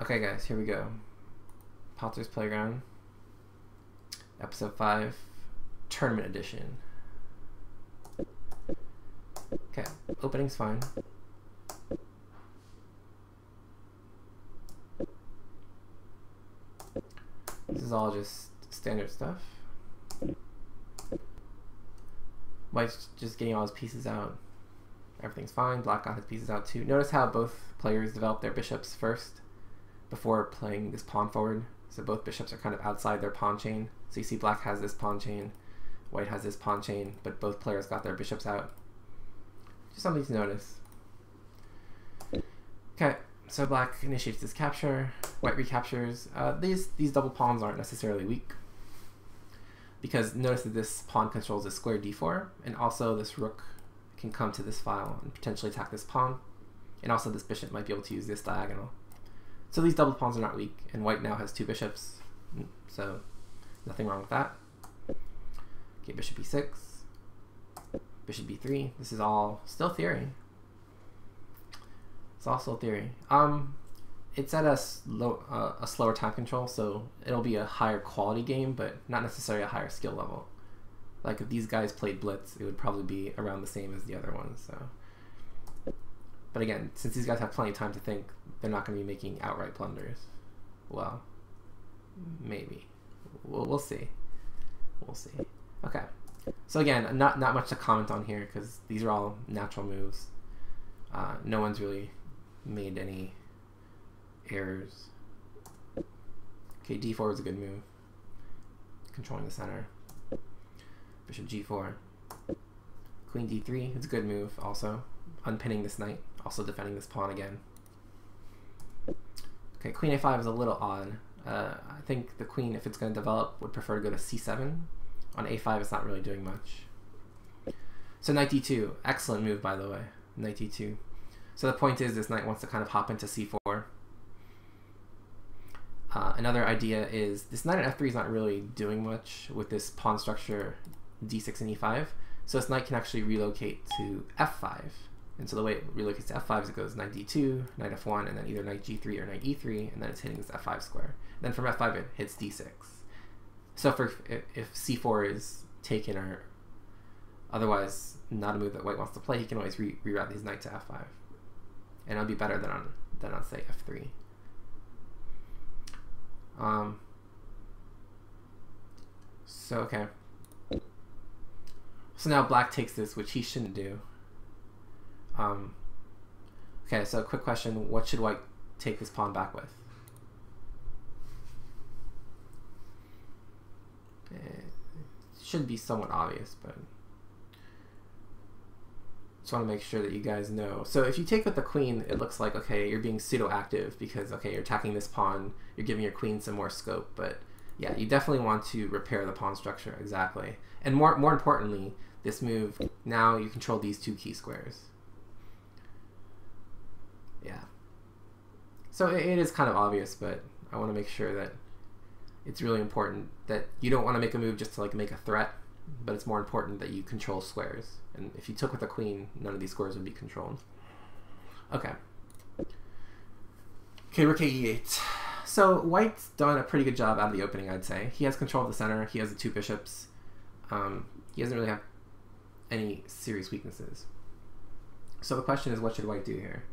Okay guys, here we go. Patzer's Playground, Episode 5, Tournament Edition. Okay, opening's fine. This is all just standard stuff. White's just getting all his pieces out. Everything's fine. Black got his pieces out too. Notice how both players develop their bishops first before playing this pawn forward. So both bishops are kind of outside their pawn chain. So you see black has this pawn chain, white has this pawn chain, but both players got their bishops out. Just something to notice. Okay, so black initiates this capture, white recaptures. These double pawns aren't necessarily weak, because notice that this pawn controls a square d4, and also this rook can come to this file and potentially attack this pawn, and also this bishop might be able to use this diagonal. So these double pawns are not weak, and white now has two bishops, so nothing wrong with that. Okay, bishop e6, bishop b3. This is all still theory. It's all still theory. It's at a slower time control, so it'll be a higher quality game, but not necessarily a higher skill level. Like if these guys played blitz, it would probably be around the same as the other ones. So, but again, since these guys have plenty of time to think, they're not going to be making outright blunders. Well, maybe. We'll see. We'll see. Okay. So again, not much to comment on here because these are all natural moves. No one's really made any errors. Okay, d4 is a good move. Controlling the center. Bishop g4. Queen d3 is a good move also. Unpinning this knight. Also defending this pawn again. Okay, queen a5 is a little odd. I think the queen, if it's going to develop, would prefer to go to c7. On a5, it's not really doing much. So knight d2. Excellent move, by the way. Knight d2. So the point is this knight wants to kind of hop into c4. Another idea is this knight at f3 is not really doing much with this pawn structure d6 and e5. So this knight can actually relocate to f5. And so the way it relocates to f5 is it goes knight d2, knight f1, and then either knight g3 or knight e3, and then it's hitting this f5 square. Then from f5 it hits d6. So if c4 is taken or otherwise not a move that white wants to play, he can always reroute his knight to f5. And it'll be better than on say f3. So okay. So now black takes this, which he shouldn't do. Okay, so quick question, what should white take this pawn back with? It should be somewhat obvious, but just want to make sure that you guys know. So if you take with the queen, it looks like, okay, you're being pseudo-active because, okay, you're attacking this pawn, you're giving your queen some more scope, but yeah, you definitely want to repair the pawn structure, exactly. And more importantly, this move, now you control these two key squares. Yeah. So it is kind of obvious, but I want to make sure that it's really important that you don't want to make a move just to like make a threat, but it's more important that you control squares. And if you took with a queen, none of these squares would be controlled. Okay. Okay, rook e8. So white's done a pretty good job out of the opening, I'd say. He has control of the center. He has the two bishops. He doesn't really have any serious weaknesses. So the question is, what should white do here?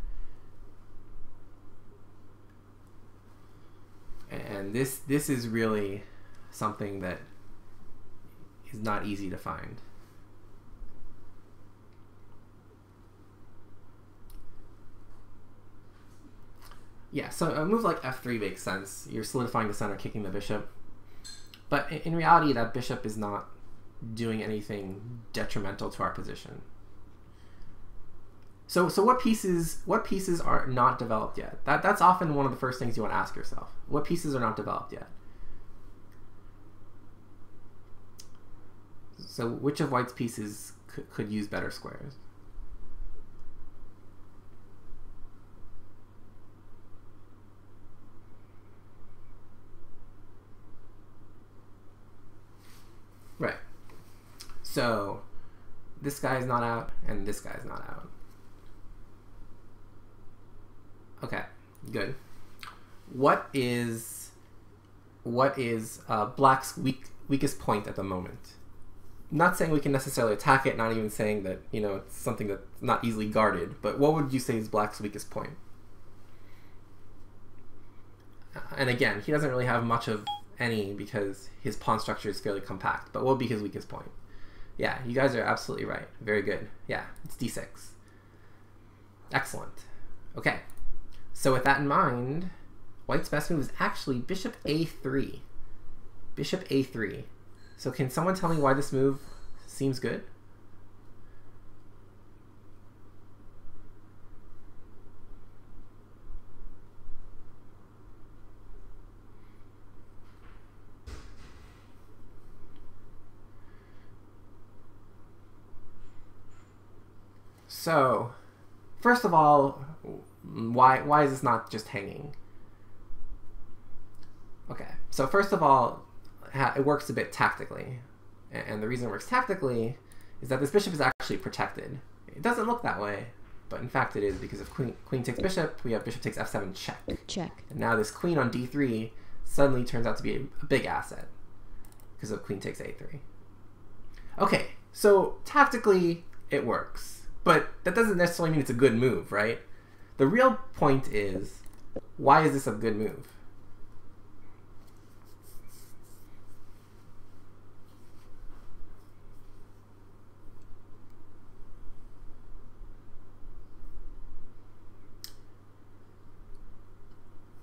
And this is really something that is not easy to find. Yeah, so a move like f3 makes sense. You're solidifying the center, kicking the bishop. But in reality, that bishop is not doing anything detrimental to our position. So what pieces are not developed yet? That's often one of the first things you want to ask yourself. What pieces are not developed yet? So which of white's pieces could use better squares? Right. So this guy's not out and this guy's not out. Okay, good. what is Black's weakest point at the moment? Not saying we can necessarily attack it, not even saying that, you know, it's something that's not easily guarded, but what would you say is Black's weakest point? And again, he doesn't really have much of any because his pawn structure is fairly compact, but what would be his weakest point? Yeah, you guys are absolutely right. Very good. Yeah, it's d6. Excellent. Okay, so with that in mind, White's best move is actually bishop a3. Bishop a3. So can someone tell me why this move seems good? So, first of all, why is this not just hanging? Okay, so first of all, it works a bit tactically. And the reason it works tactically is that this bishop is actually protected. It doesn't look that way, but in fact it is, because if queen takes bishop, we have bishop takes f7 check. Check. And now this queen on d3 suddenly turns out to be a big asset because of queen takes a3. Okay, so tactically it works, but that doesn't necessarily mean it's a good move, right? The real point is, why is this a good move?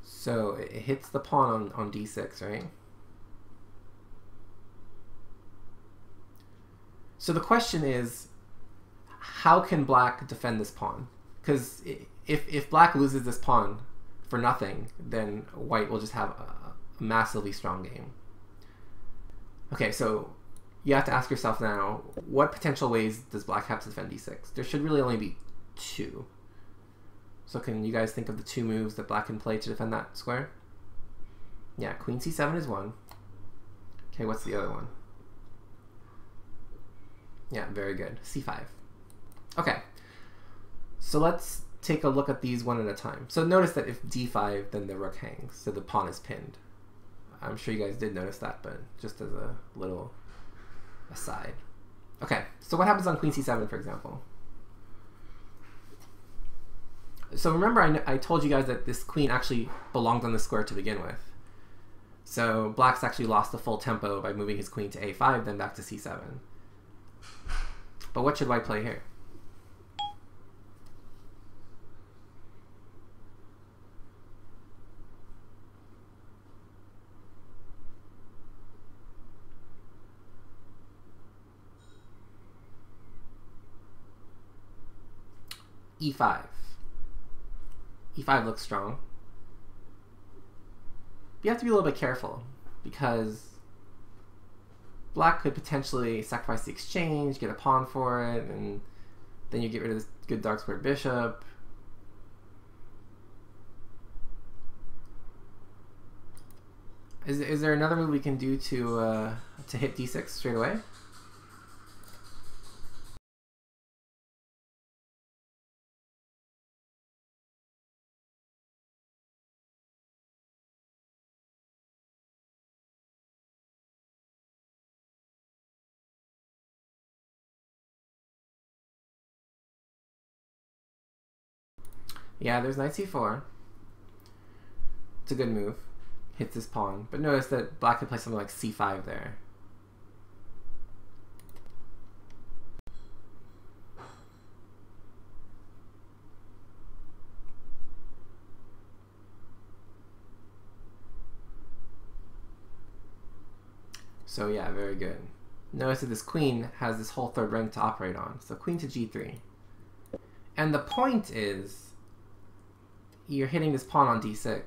So it hits the pawn on d6, right? So the question is, how can Black defend this pawn? Because if Black loses this pawn for nothing, then White will just have a massively strong game. Okay, so you have to ask yourself now, what potential ways does Black have to defend d6? There should really only be two. So can you guys think of the two moves that Black can play to defend that square? Yeah, queen c7 is one. Okay, what's the other one? Yeah, very good. c5. Okay, so let's take a look at these one at a time. So notice that if d5, then the rook hangs, so the pawn is pinned. I'm sure you guys did notice that, but just as a little aside. Okay, so what happens on queen c7, for example? So remember, I told you guys that this queen actually belonged on the square to begin with. So Black's actually lost the full tempo by moving his queen to a5, then back to c7. But what should White play here? e5. e5 looks strong. You have to be a little bit careful, because Black could potentially sacrifice the exchange, get a pawn for it, and then you get rid of this good dark square bishop. Is there another move we can do to hit d6 straight away? Yeah, there's knight c4. It's a good move. Hits this pawn. But notice that Black could play something like c5 there. So yeah, very good. Notice that this queen has this whole third rank to operate on. So queen to g3. And the point is, you're hitting this pawn on d6.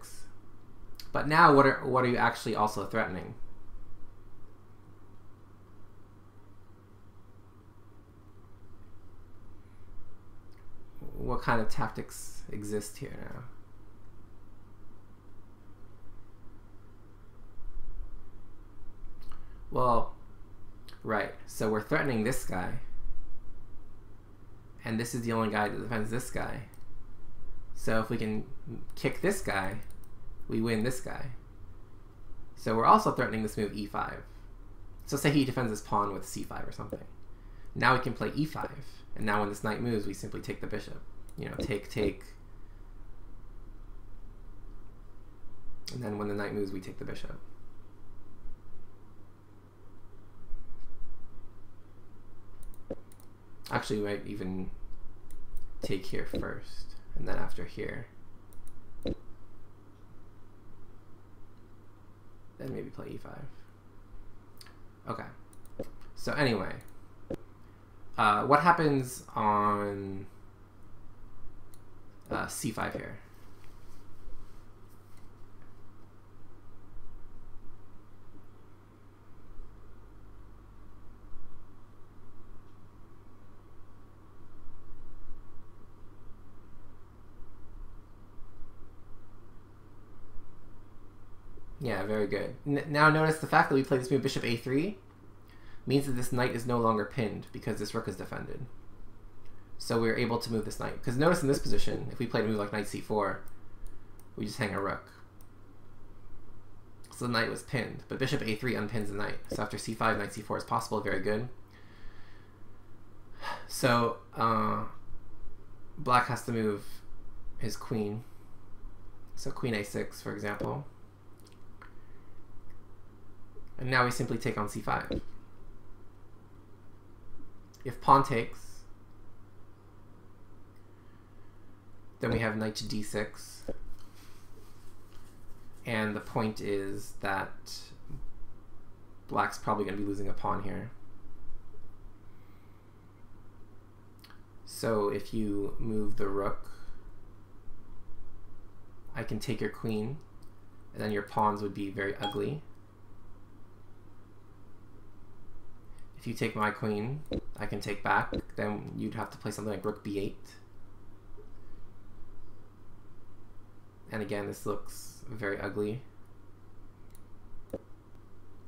But now what are you actually also threatening? What kind of tactics exist here now? Well, right, so we're threatening this guy. And this is the only guy that defends this guy. So if we can kick this guy, we win this guy. So we're also threatening this move e5. So say he defends his pawn with c5 or something. Now we can play e5, and now when this knight moves, we simply take the bishop. You know, take. And then when the knight moves, we take the bishop. Actually, we might even take here first, and then after here. Then maybe play e5. Okay. So anyway, what happens on c5 here? Yeah, very good. Now notice the fact that we play this move bishop a3 means that this knight is no longer pinned because this rook is defended. So we're able to move this knight. Because notice in this position, if we played a move like knight c4, we just hang a rook. So the knight was pinned, but bishop a3 unpins the knight. So after c5, knight c4 is possible. Very good. So black has to move his queen. So queen a6, for example. And now we simply take on c5. If pawn takes, then we have knight to d6. And the point is that black's probably going to be losing a pawn here. So if you move the rook, I can take your queen, and then your pawns would be very ugly. If you take my queen, I can take back, then you'd have to play something like rook b8. And again, this looks very ugly.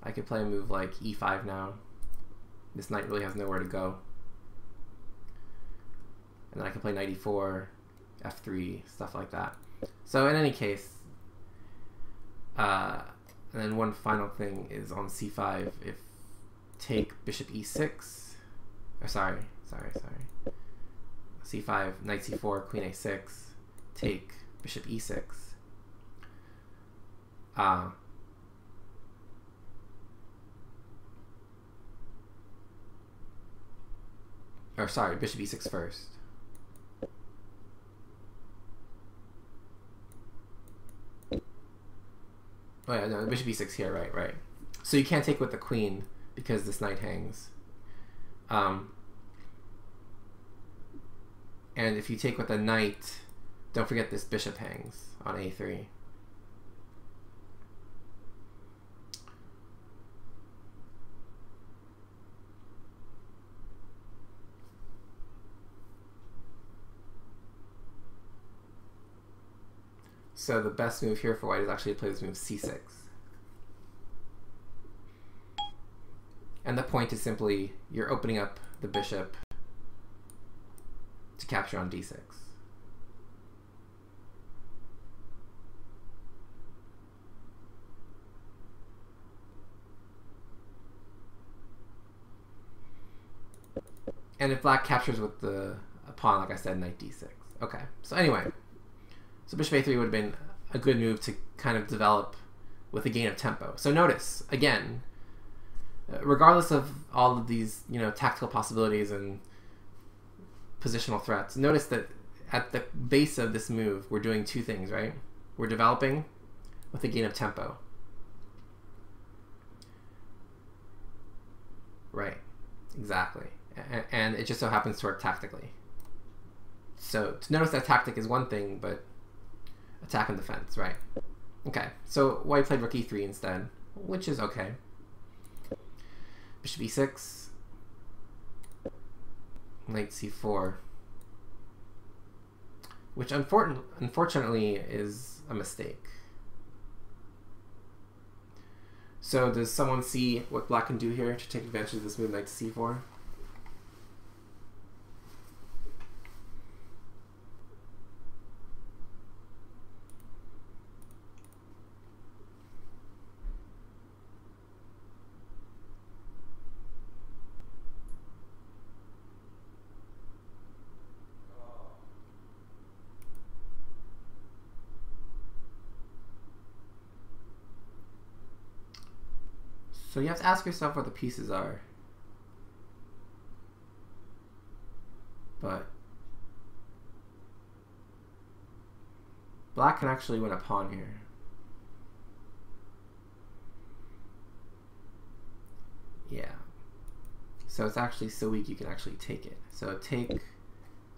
I could play a move like e5 now. This knight really has nowhere to go. And then I can play knight e4, f3, stuff like that. So in any case, and then one final thing is on c5, if take bishop e6, or sorry, c5, knight c4, queen a6, take bishop e6, or sorry, bishop e6 first. Oh yeah, no, bishop e6 here, right. So you can't take with the queen because this knight hangs. And if you take with a knight, don't forget this bishop hangs on a3. So the best move here for white is actually to play this move c6. And the point is simply, you're opening up the bishop to capture on d6. And if black captures with a pawn, like I said, knight d6. Okay, so anyway. So bishop a3 would have been a good move to kind of develop with a gain of tempo. So notice, again, regardless of all of these, tactical possibilities and positional threats, notice that at the base of this move, we're doing two things, right? We're developing with a gain of tempo. Right, exactly. And it just so happens to work tactically. So to notice that tactic is one thing, but attack and defense, right? Okay, so white played rook e3 instead, which is okay. Bishop e6, knight c4, which unfortunately is a mistake. So does someone see what black can do here to take advantage of this move, knight to c4? So you have to ask yourself where the pieces are. But black can actually win a pawn here. Yeah. So it's actually so weak you can actually take it. So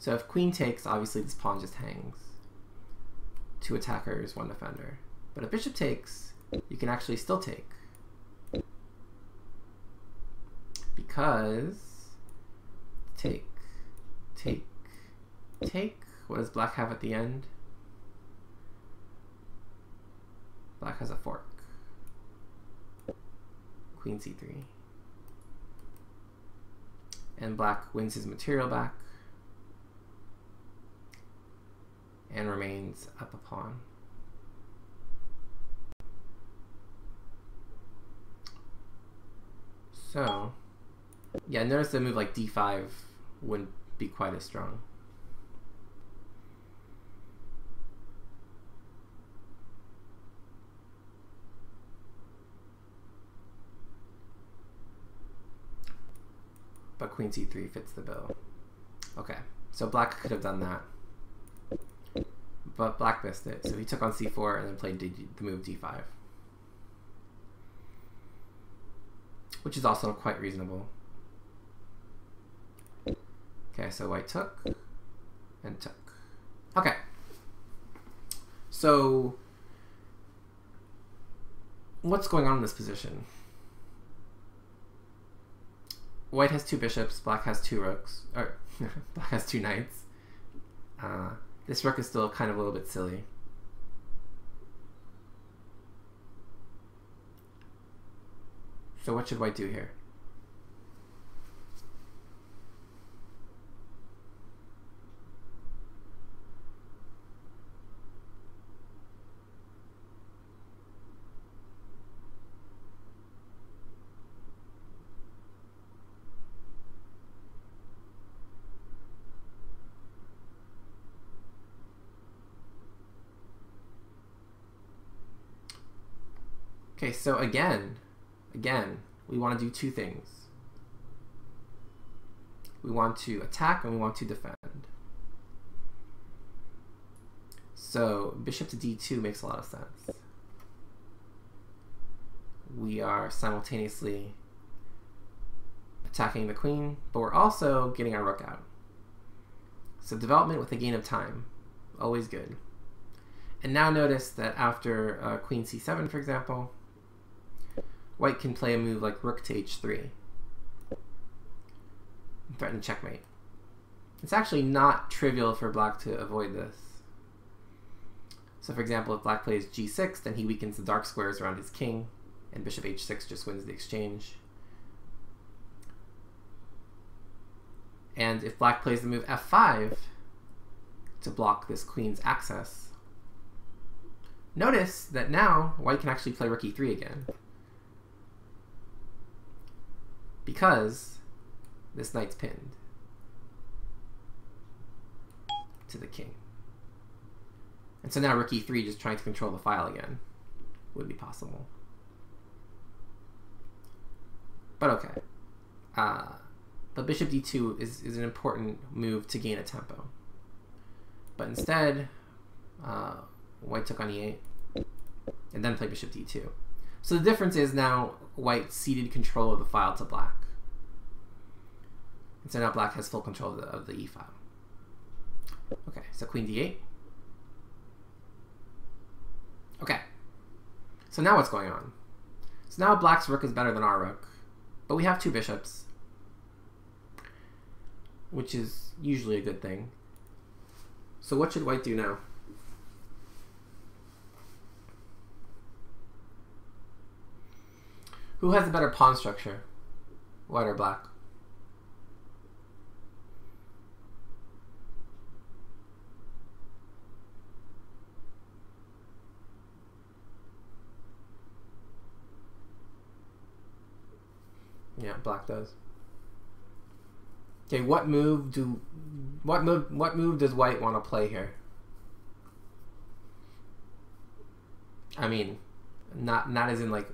if queen takes, obviously this pawn just hangs. 2 attackers, 1 defender. But if bishop takes, you can actually still take. Because take. What does black have at the end? Black has a fork. Queen c3. And black wins his material back and remains up a pawn. So, yeah, notice the move like d5 wouldn't be quite as strong. But queen c3 fits the bill. Okay, so black could have done that. But black missed it, so he took on c4 and then played the move d5. Which is also quite reasonable. Okay, so white took and took. Okay. So what's going on in this position? White has 2 bishops, black has 2 rooks, or black has 2 knights. This rook is still kind of a little bit silly. So what should white do here? Okay, so again, we want to do 2 things. We want to attack and we want to defend. So bishop to d2 makes a lot of sense. We are simultaneously attacking the queen, but we're also getting our rook out. So development with a gain of time, always good. And now notice that after queen c7, for example, white can play a move like rook to h3 and threaten checkmate. It's actually not trivial for black to avoid this. So for example, if black plays g6, then he weakens the dark squares around his king, and bishop h6 just wins the exchange. And if black plays the move f5 to block this queen's access, notice that now white can actually play rook e3 again, because this knight's pinned to the king. And so now rook e3, just trying to control the file again, would be possible. But okay. But bishop d2 is an important move to gain a tempo. But instead, white took on e8 and then played bishop d2. So the difference is now white ceded control of the file to black. And so now black has full control of the e file. Okay, so queen d8. Okay, so now what's going on? So now black's rook is better than our rook, but we have 2 bishops, which is usually a good thing. So what should white do now? Who has a better pawn structure, white or black? Yeah, black does. Okay, what move does white want to play here? I mean, not as in like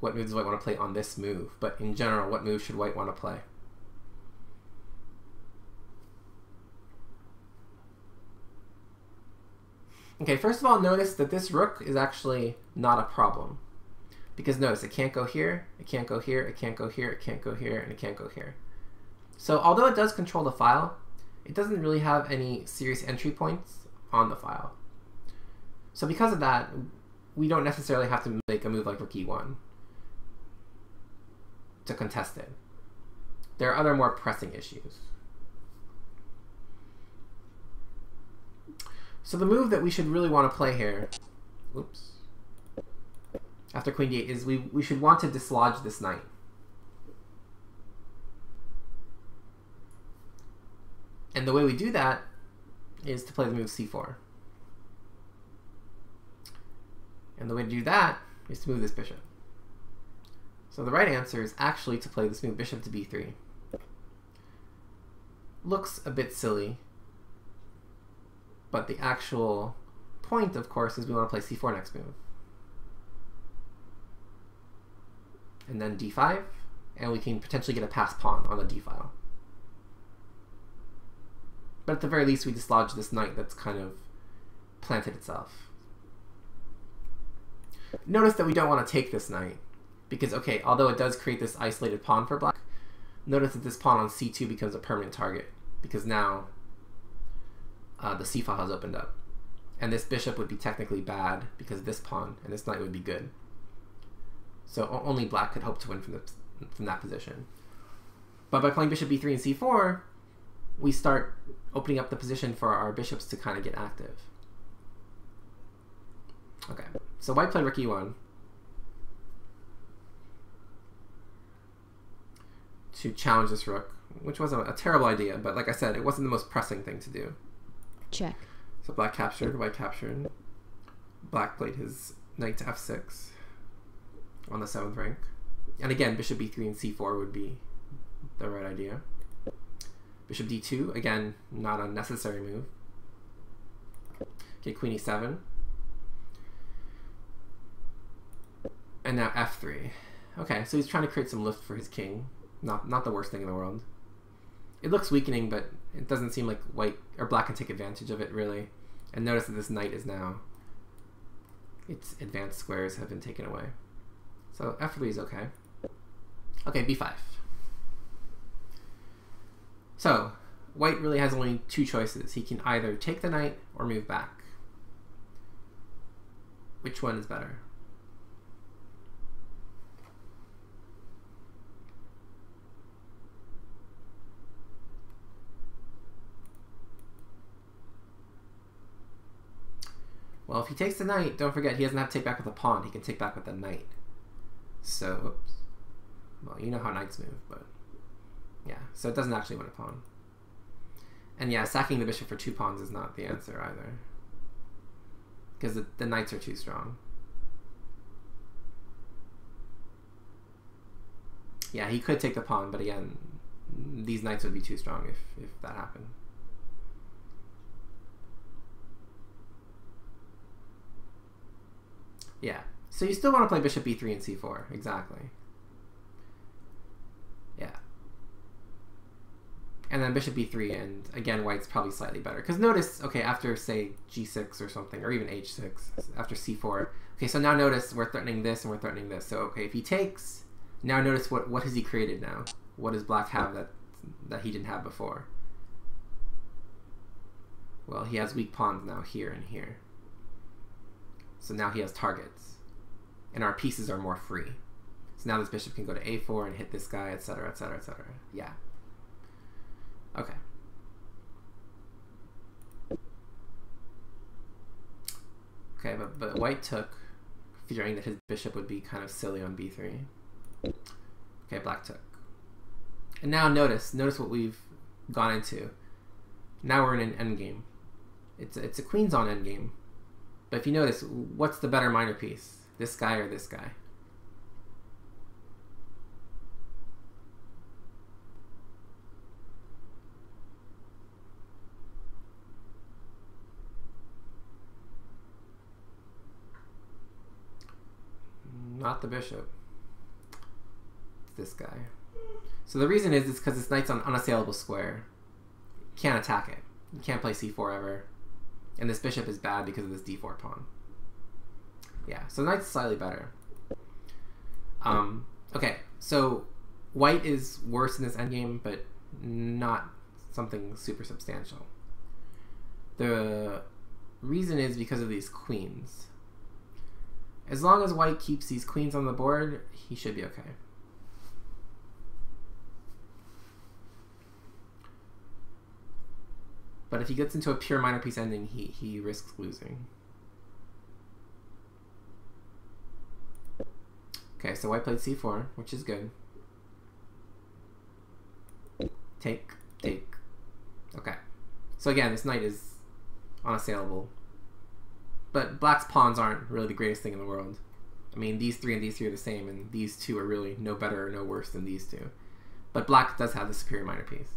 what move does white want to play on this move, but in general, what move should white want to play? Okay, first of all, notice that this rook is actually not a problem. Because notice, it can't go here, it can't go here, it can't go here, it can't go here, and it can't go here. So although it does control the file, it doesn't really have any serious entry points on the file. So because of that, we don't necessarily have to make a move like rook e1 to contest it. There are other more pressing issues. So the move that we should really want to play here, oops, after queen d8 is we should want to dislodge this knight. And the way we do that is to play the move c4. And the way to do that is to move this bishop. So the right answer is actually to play this move bishop to b3. Looks a bit silly, but the actual point, of course, is we want to play c4 next move. And then d5, and we can potentially get a passed pawn on the d file. But at the very least, we dislodge this knight that's kind of planted itself. Notice that we don't want to take this knight, because, okay, although it does create this isolated pawn for black, notice that this pawn on c2 becomes a permanent target, because now the c file has opened up. And this bishop would be technically bad because this pawn, and this knight would be good. So only black could hope to win from that position. But by playing bishop b3 and c4, we start opening up the position for our bishops to kind of get active. Okay, so white played rook e1 to challenge this rook, which was a terrible idea, but like I said, it wasn't the most pressing thing to do. Check. So black captured, white captured. Black played his knight to f6 on the 7th rank. And again, bishop b3 and c4 would be the right idea. Bishop d2, again, not a necessary move. Okay, queen e7. And now f3. Okay, so he's trying to create some lift for his king. Not the worst thing in the world. It looks weakening, but it doesn't seem like white or black can take advantage of it, really. And notice that this knight is now, its advanced squares have been taken away. So f3 is okay. Okay, b5. So white really has only two choices. He can either take the knight or move back. Which one is better? Well, if he takes the knight, don't forget he doesn't have to take back with the pawn. He can take back with the knight. So, oops. Well, you know how knights move, but yeah. So it doesn't actually win a pawn. And yeah, sacking the bishop for 2 pawns is not the answer either, because the knights are too strong. Yeah, he could take the pawn, but again, these knights would be too strong if that happened. Yeah, so you still want to play bishop b3 and c4, exactly. Yeah. And then bishop b3, and again, white's probably slightly better. Because notice, okay, after, say, g6 or something, or even h6, after c4, okay, so now notice we're threatening this and we're threatening this. So, okay, if he takes, now notice what has he created now? What does black have that he didn't have before? Well, he has weak pawns now here and here. So now he has targets, and our pieces are more free. So now this bishop can go to a4 and hit this guy, etc., etc., etc. Yeah. Okay. Okay, but white took, fearing that his bishop would be kind of silly on b3. Okay, black took. And now notice what we've gone into. Now we're in an endgame. It's a queen's on endgame. But if you notice, what's the better minor piece? This guy or this guy? Not the bishop. It's this guy. So the reason is because this knight's on unassailable square. Can't attack it. You can't play c4 ever. And this bishop is bad because of this d4 pawn. Yeah, so knight's slightly better. Okay, so white is worse in this endgame, but not something super substantial. The reason is because of these queens. As long as white keeps these queens on the board, he should be okay. But if he gets into a pure minor piece ending, he risks losing. Okay, so white played c4, which is good. Take, take. Okay. So again, this knight is unassailable. But black's pawns aren't really the greatest thing in the world. I mean, these three and these three are the same, and these two are really no better or no worse than these two. But black does have the superior minor piece.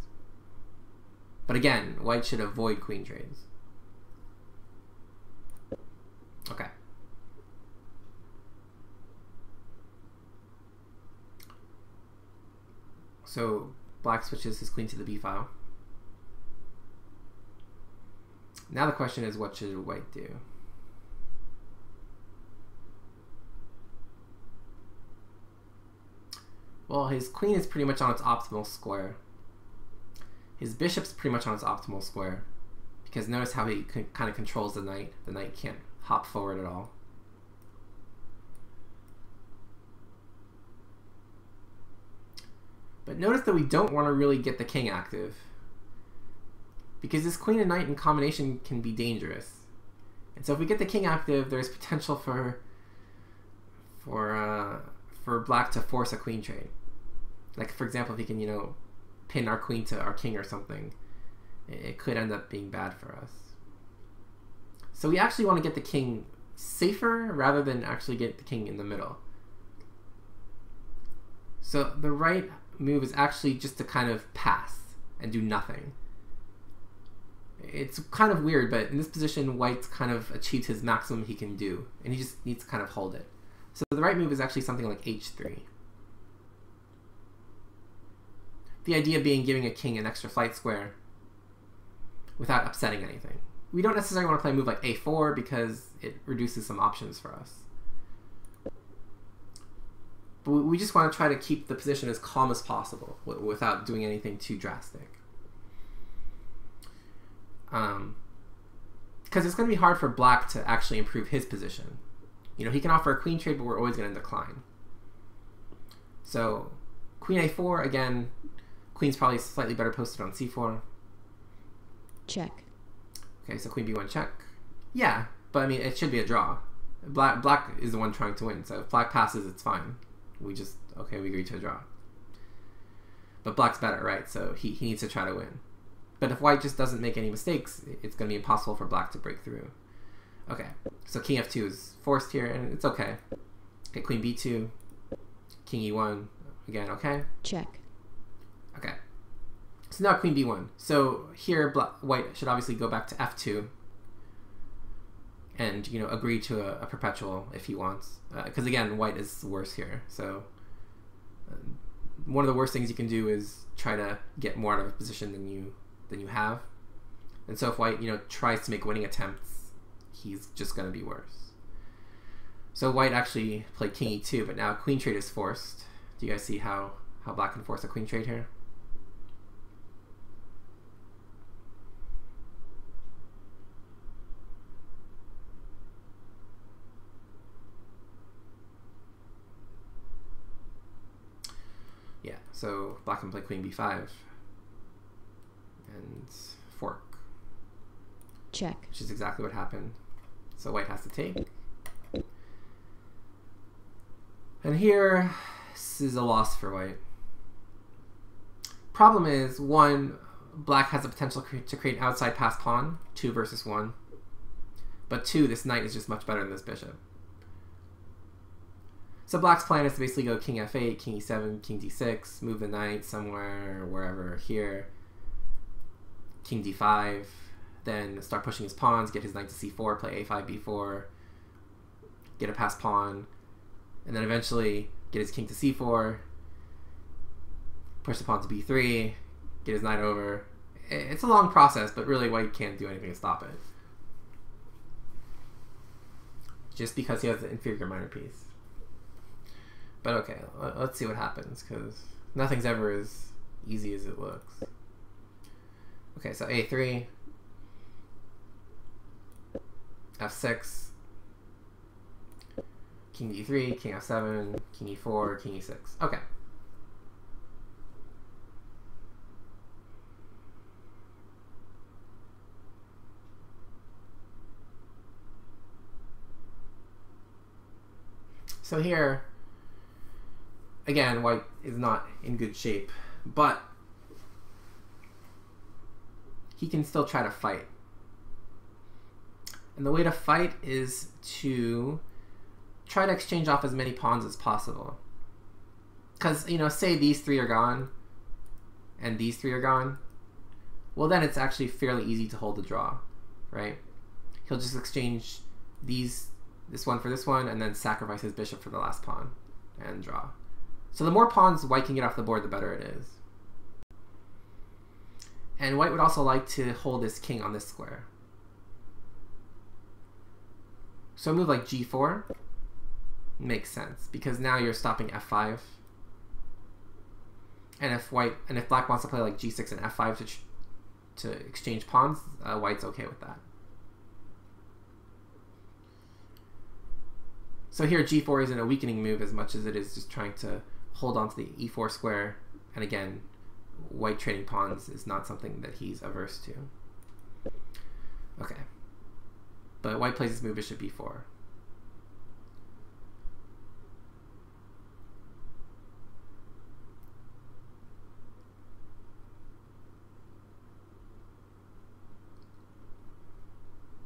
But again, white should avoid queen trades. Okay. So black switches his queen to the b file. Now the question is, what should white do? Well, his queen is pretty much on its optimal square. His bishop's pretty much on its optimal square. Because notice how he kind of controls the knight. The knight can't hop forward at all. But notice that we don't want to really get the king active. Because this queen and knight in combination can be dangerous. And so if we get the king active, there's potential for black to force a queen trade. Like, for example, if he can, you know, pin our queen to our king or something, it could end up being bad for us. So we actually want to get the king safer rather than actually get the king in the middle. So the right move is actually just to kind of pass and do nothing. It's kind of weird, but in this position, white's kind of achieved his maximum he can do, and he just needs to kind of hold it. So the right move is actually something like h3. The idea being giving a king an extra flight square without upsetting anything. We don't necessarily want to play a move like a4 because it reduces some options for us. But we just want to try to keep the position as calm as possible without doing anything too drastic. Because it's going to be hard for black to actually improve his position. You know, he can offer a queen trade, but we're always going to decline. So, queen a4, again, queen's probably slightly better posted on c4. Check. Okay, so queen b1 check. Yeah, but I mean, it should be a draw. Black is the one trying to win, so if black passes, it's fine. We just, okay, we agree to a draw. But black's better, right? So he needs to try to win. But if white just doesn't make any mistakes, it's going to be impossible for black to break through. Okay, so king f2 is forced here, and it's okay. Okay, queen b2, king e1, again, okay? Check. Okay. So now queen b1. So here, white should obviously go back to f2 and, you know, agree to a perpetual if he wants. Because again, white is worse here. So one of the worst things you can do is try to get more out of a position than you have. And so if white, you know, tries to make winning attempts, he's just going to be worse. So white actually played king e2, but now queen trade is forced. Do you guys see how black can force a queen trade here? Yeah, so black can play queen b5 and fork. Check. Which is exactly what happened. So white has to take. And here, this is a loss for white. Problem is, 1, black has the potential to create an outside pass pawn, 2 versus 1. But 2, this knight is just much better than this bishop. So black's plan is to basically go king f8, king e7, king d6, move the knight somewhere, wherever, here, king d5, then start pushing his pawns, get his knight to c4, play a5, b4, get a pass pawn, and then eventually get his king to c4, push the pawn to b3, get his knight over. It's a long process, but really white can't do anything to stop it. Just because he has the inferior minor piece. But okay, let's see what happens, because nothing's ever as easy as it looks. Okay, so a3, f6, king d3, king f7, king e4, king e6. Okay. So here, again, white is not in good shape, but he can still try to fight. And the way to fight is to try to exchange off as many pawns as possible. Because, you know, say these three are gone, and these three are gone, well then it's actually fairly easy to hold the draw, right? He'll just exchange this one for this one, and then sacrifice his bishop for the last pawn, and draw. So the more pawns white can get off the board, the better it is. And white would also like to hold his king on this square. So a move like g4 makes sense, because now you're stopping f5. And if black wants to play like g6 and f5 to exchange pawns, white's okay with that. So here g4 isn't a weakening move as much as it is just trying to hold on to the e4 square. And again, white trading pawns is not something that he's averse to. Okay. But white plays this move bishop b4.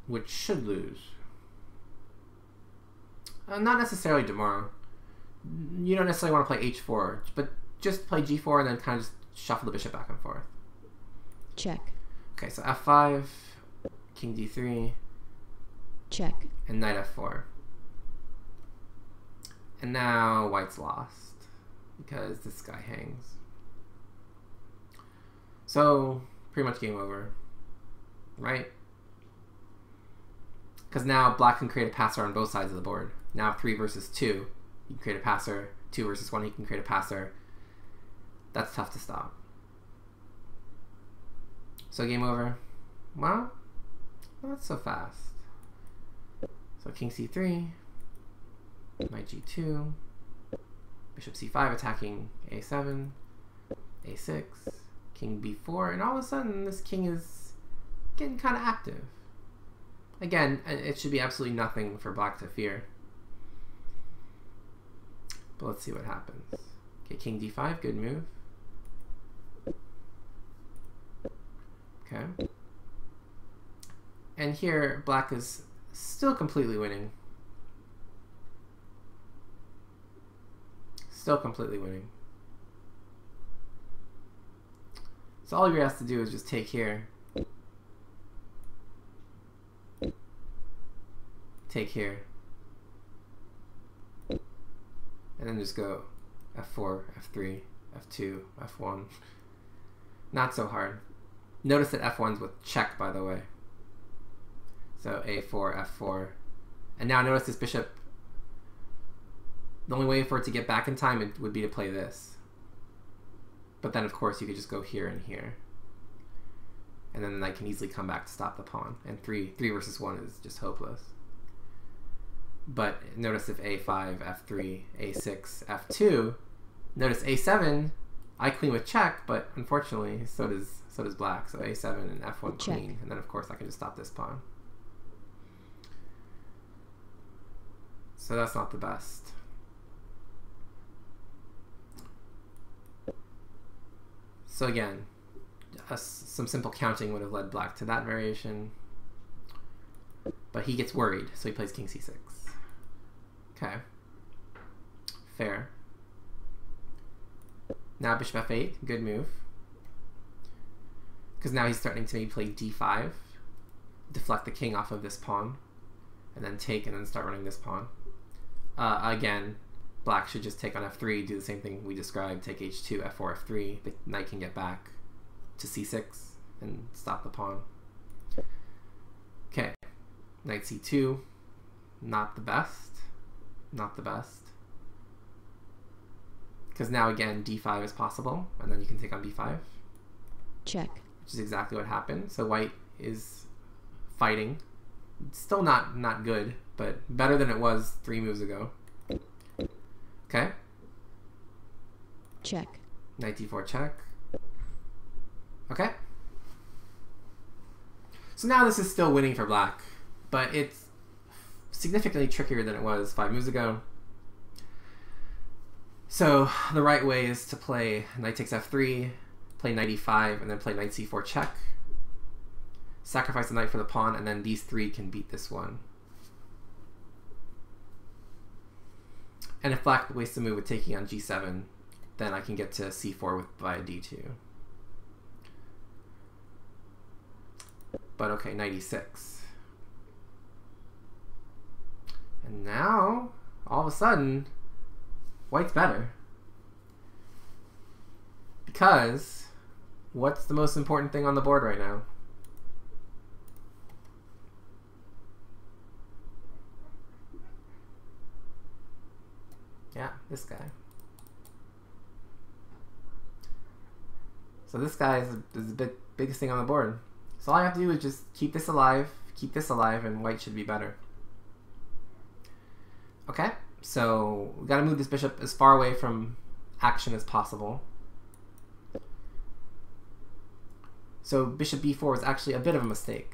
Which should lose. Not necessarily tomorrow. You don't necessarily want to play h4, but just play g4 and then kind of just shuffle the bishop back and forth. Check. Okay, so f5, king d3, check, and knight f4. And now white's lost because this guy hangs. So pretty much game over, right? Because now black can create a passer on both sides of the board. Now 3 versus 2, he can create a passer. 2 versus 1, he can create a passer. That's tough to stop. So game over. Well, not so fast. So king c3, knight g2, bishop c5 attacking a7, a6, king b4, and all of a sudden this king is getting kind of active. Again, it should be absolutely nothing for black to fear. But let's see what happens. Okay, king d5, good move. Okay. And here, black is still completely winning. Still completely winning. So all he has to do is just take here. Take here. And then just go f4, f3, f2, f1. Not so hard. Notice that f1's with check, by the way. So a4, f4. And now notice this bishop, the only way for it to get back in time it would be to play this. But then of course you could just go here and here. And then the knight can easily come back to stop the pawn. And 3 versus 1 is just hopeless. But notice if a5, f3, a6, f2, notice a7, I queen with check, but unfortunately so does black. So a7 and f1 check. Queen, and then of course I can just stop this pawn. So that's not the best. So again, some simple counting would have led black to that variation, but he gets worried, so he plays king c6. Okay, fair. Now bishop f8, good move. Because now he's starting to maybe play d5, deflect the king off of this pawn, and then take and then start running this pawn. Again, black should just take on f3, do the same thing we described, take h2, f4, f3. The knight can get back to c6 and stop the pawn. Okay, knight c2, not the best, not the best. Because now again, d5 is possible, and then you can take on b5. Check. Which is exactly what happened. So white is fighting. Still not good, but better than it was 3 moves ago. Okay. Check. Knight d4 check. Okay. So now this is still winning for black, but it's significantly trickier than it was 5 moves ago. So the right way is to play knight takes f3, play knight e5, and then play knight c4 check. Sacrifice the knight for the pawn, and then these 3 can beat this one. And if black wastes a move with taking on g7, then I can get to c4 via d2. But okay, knight e6. And now, all of a sudden, white's better. Because, what's the most important thing on the board right now? Yeah, this guy. So this guy is the biggest thing on the board. So all I have to do is just keep this alive, and white should be better. Okay, so we gotta move this bishop as far away from action as possible. So bishop b4 is actually a bit of a mistake.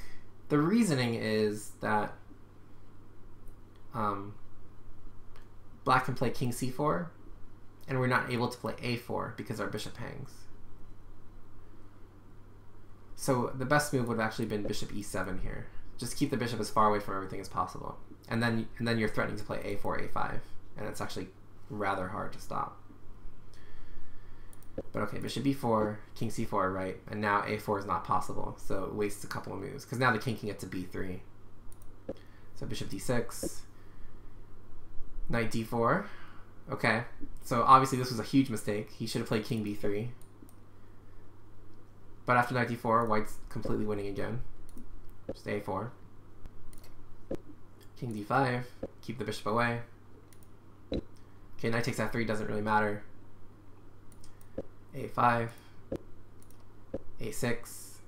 The reasoning is that black can play king c4, and we're not able to play a4 because our bishop hangs. So the best move would have actually been bishop e7 here. Just keep the bishop as far away from everything as possible. And then you're threatening to play a4, a5, and it's actually rather hard to stop. But okay, bishop b4, king c4, right? And now a4 is not possible, so it wastes a couple of moves, because now the king can get to b3. So bishop d6, knight d4. Okay, so obviously this was a huge mistake. He should have played king b3. But after knight d4, white's completely winning again. Just a4. King d5, keep the bishop away. Okay, knight takes f3, doesn't really matter. a5, a6,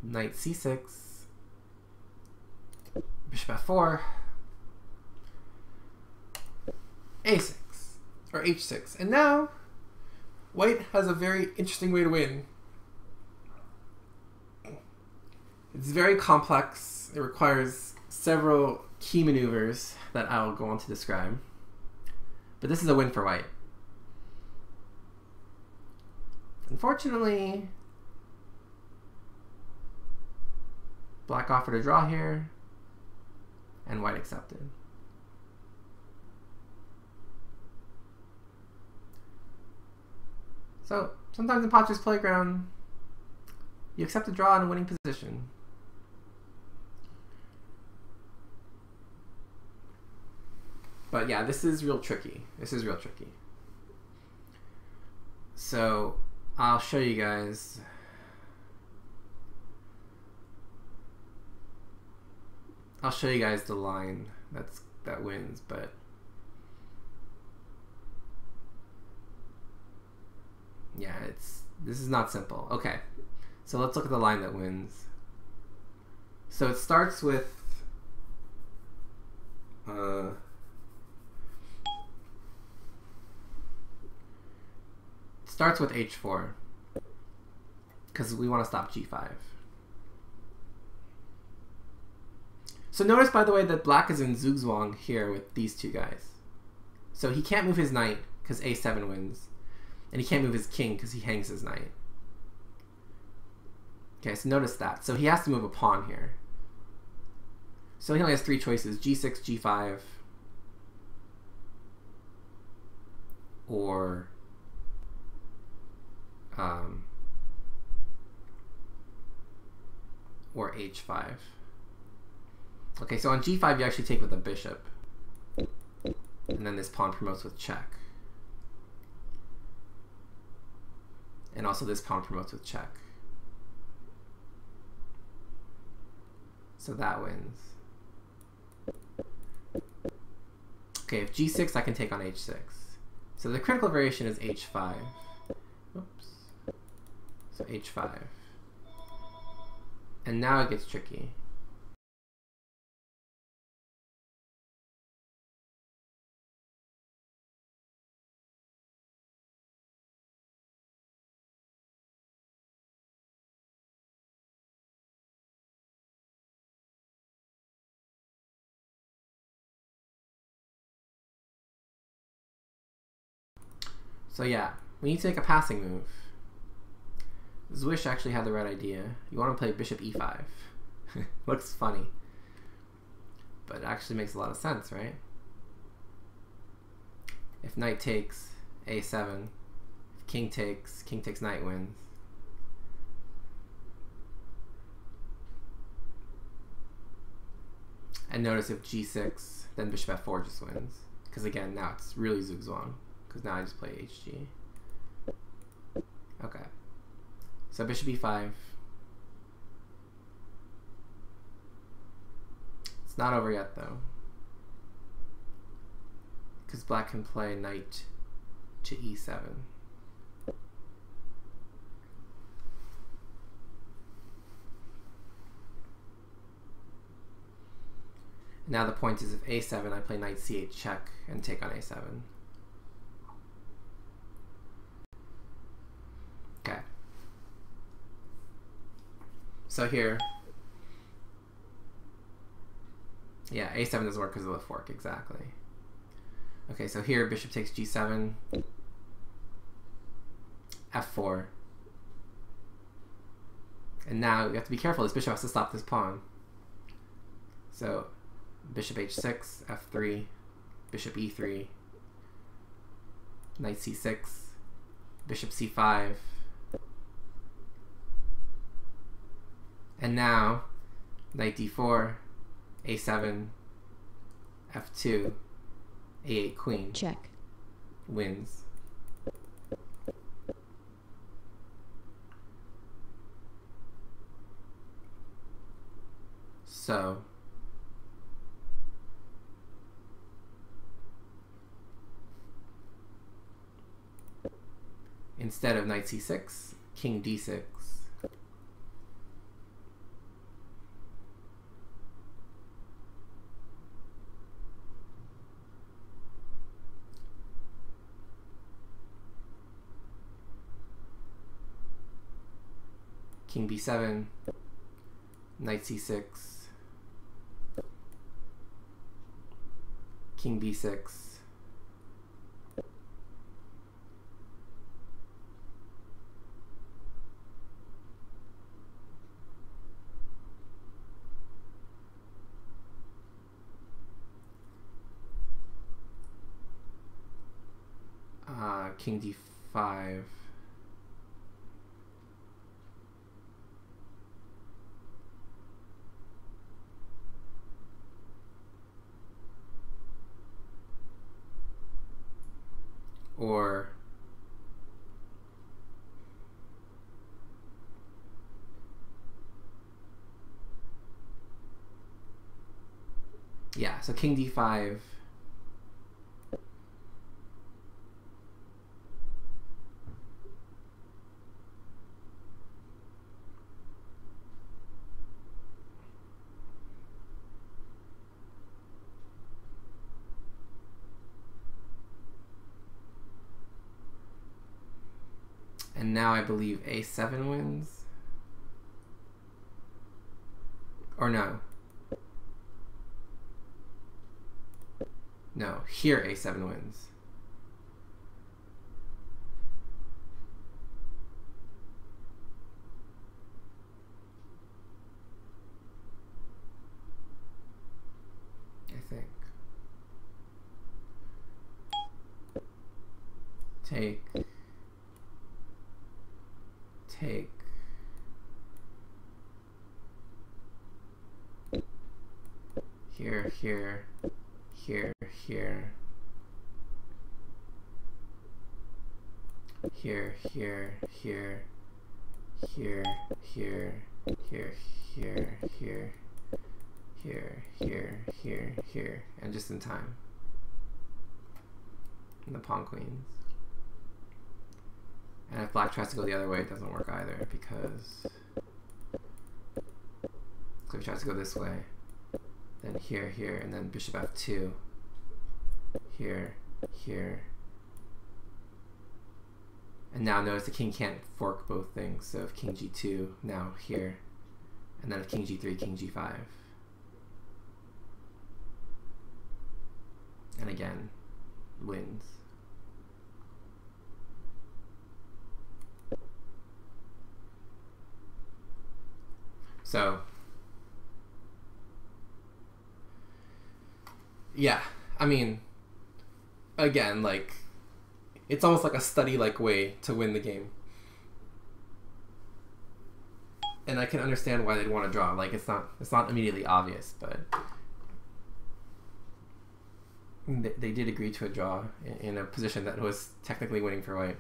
knight c6, bishop f4, a6, or h6. And now, white has a very interesting way to win. It's very complex. It requires several key maneuvers that I'll go on to describe. But this is a win for white. Unfortunately, black offered a draw here, and white accepted. So, sometimes in Patzer's playground, you accept a draw in a winning position. But yeah, this is real tricky. This is real tricky. So, I'll show you guys. I'll show you guys the line that wins, but yeah, this is not simple. Okay, so let's look at the line that wins. So it starts with h4 because we want to stop g5. So notice, by the way, that black is in zugzwang here with these two guys. So he can't move his knight because a7 wins. And he can't move his king because he hangs his knight. Okay, so notice that. So he has to move a pawn here. So he only has 3 choices: g6, g5, or h5. Okay, so on g5 you actually take with a bishop. And then this pawn promotes with check. And also this pawn promotes with check. So that wins. Okay, if g6, I can take on h6. So the critical variation is h5. Oops. So h5. And now it gets tricky. So yeah, we need to make a passing move. Zwish actually had the right idea. You want to play bishop e5. Looks funny. But it actually makes a lot of sense, right? If knight takes, a7. If king takes, knight wins. And notice if g6, then bishop f4 just wins. Because again, now it's really zugzwang. Because now I just play hg. Okay. So bishop e5. It's not over yet though. Because black can play knight to e7. Now the point is if a7, I play knight c8 check and take on a7. Okay. So here, yeah, a7 doesn't work because of the fork, exactly. Okay, so here bishop takes g7, f4. And now you have to be careful, this bishop has to stop this pawn. So bishop h6, f3, bishop e3, knight c6, bishop c5. And now, knight d4, a7, f2, a8 queen. Check. Wins. So, instead of knight c6, king d6. King b7, knight c6, king b6, king d5, or yeah, so king d5, and now I believe a7 wins, or no, here a7 wins. I think. Take. Here, here, here, here. here, here, here, here, here, here, here, here, here, here, here, here, and just in time. And the pawn queens. And if black tries to go the other way, it doesn't work either, because so if he tries to go this way, then here, here, and then bishop f2, here, here. And now notice the king can't fork both things, so if king g2, now here, and then if king g3, king g5. And again, wins. So, yeah, I mean, again, like, it's almost like a study-like way to win the game. And I can understand why they'd want to draw. Like, it's not immediately obvious, but they did agree to a draw in a position that was technically winning for white.